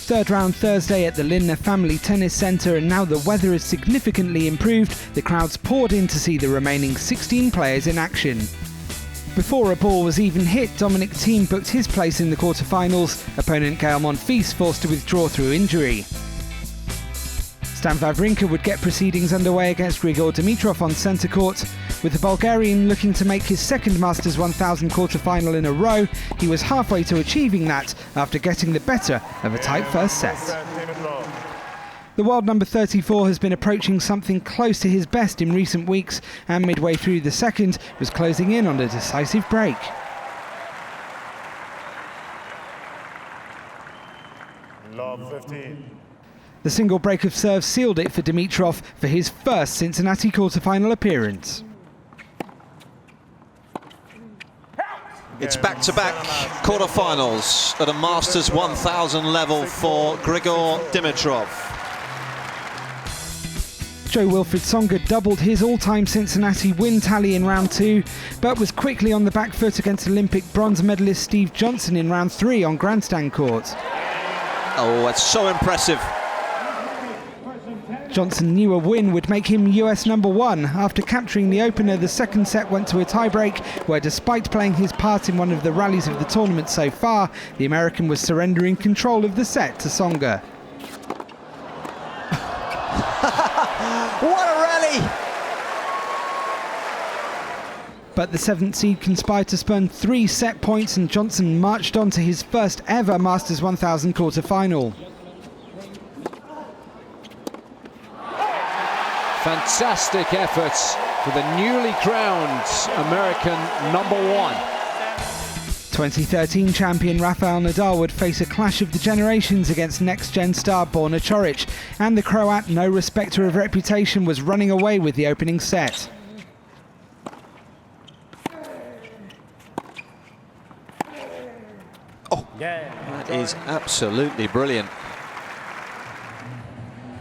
Third round Thursday at the Lindner Family Tennis Centre, and now the weather has significantly improved, the crowds poured in to see the remaining 16 players in action. Before a ball was even hit, Dominic Thiem booked his place in the quarter-finals. Opponent Gael Monfils forced to withdraw through injury. Stan Wawrinka would get proceedings underway against Grigor Dimitrov on centre court. With the Bulgarian looking to make his second Masters 1000 quarter-final in a row, he was halfway to achieving that after getting the better of a tight first set. The world number 34 has been approaching something close to his best in recent weeks, and midway through the second was closing in on a decisive break. Love 15. The single break of serve sealed it for Dimitrov for his first Cincinnati quarter-final appearance. It's back-to-back quarter-finals at a Masters 1000 level for Grigor Dimitrov. Joe Wilfried Tsonga doubled his all-time Cincinnati win tally in round 2, but was quickly on the back foot against Olympic bronze medalist Steve Johnson in round 3 on grandstand court. Oh, that's so impressive. Johnson knew a win would make him US number 1. After capturing the opener, the second set went to a tiebreak, where despite playing his part in one of the rallies of the tournament so far, the American was surrendering control of the set to Tsonga. What a rally! But the 7th seed conspired to spurn 3 set points, and Johnson marched on to his first ever Masters 1000 quarter-final. Fantastic efforts for the newly crowned American number 1. 2013 champion Rafael Nadal would face a clash of the generations against next-gen star Borna Coric, and the Croat, no respecter of reputation, was running away with the opening set. Oh, that is absolutely brilliant.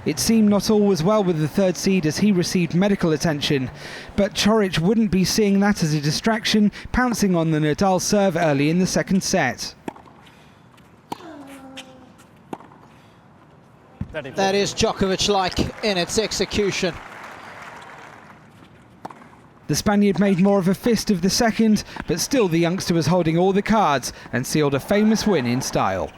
It seemed not all was well with the third seed as he received medical attention, but Coric wouldn't be seeing that as a distraction, pouncing on the Nadal serve early in the second set. That is Djokovic-like in its execution. The Spaniard made more of a fist of the second, but still the youngster was holding all the cards and sealed a famous win in style.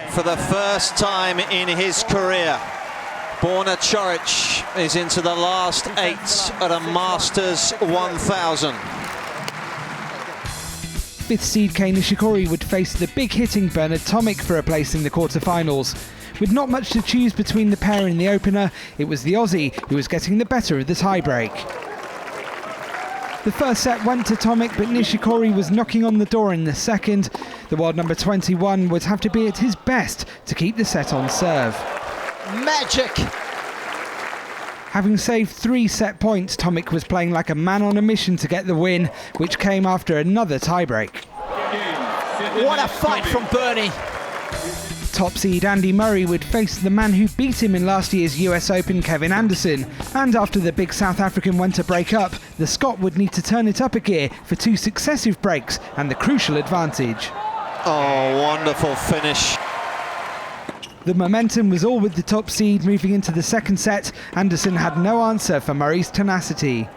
For the first time in his career, Borna Coric is into the last 8 at a Masters 1000. 5th seed Nishikori would face the big-hitting Bernard Tomic for a place in the quarter-finals. With not much to choose between the pair in the opener, it was the Aussie who was getting the better of the tiebreak. The first set went to Tomic, but Nishikori was knocking on the door in the second. The world number 21 would have to be at his best to keep the set on serve. Magic! Having saved 3 set points, Tomic was playing like a man on a mission to get the win, which came after another tiebreak. What a fight from Bernie! Top seed Andy Murray would face the man who beat him in last year's US Open, Kevin Anderson. And after the big South African went to break up, the Scot would need to turn it up a gear for 2 successive breaks and the crucial advantage. Oh, wonderful finish. The momentum was all with the top seed moving into the second set. Anderson had no answer for Murray's tenacity.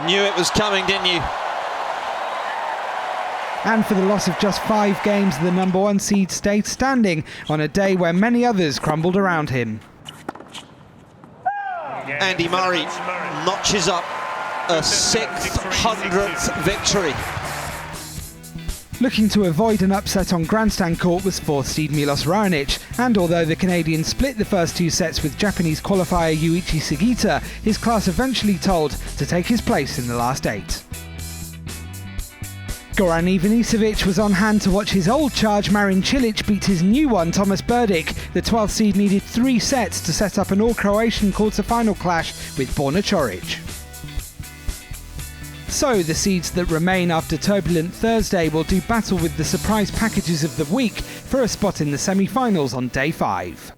Knew it was coming, didn't you? And for the loss of just 5 games, the number 1 seed stayed standing on a day where many others crumbled around him. Andy Murray notches up a 600th victory. Looking to avoid an upset on grandstand court was 4th seed Milos Raonic, and although the Canadian split the first 2 sets with Japanese qualifier Yuichi Sugita, his class eventually told to take his place in the last 8. Goran Ivanisevic was on hand to watch his old charge Marin Cilic beat his new one Thomas Berdych. The 12th seed needed 3 sets to set up an all-Croatian quarter-final clash with Borna Coric. So the seeds that remain after turbulent Thursday will do battle with the surprise packages of the week for a spot in the semi-finals on day 5.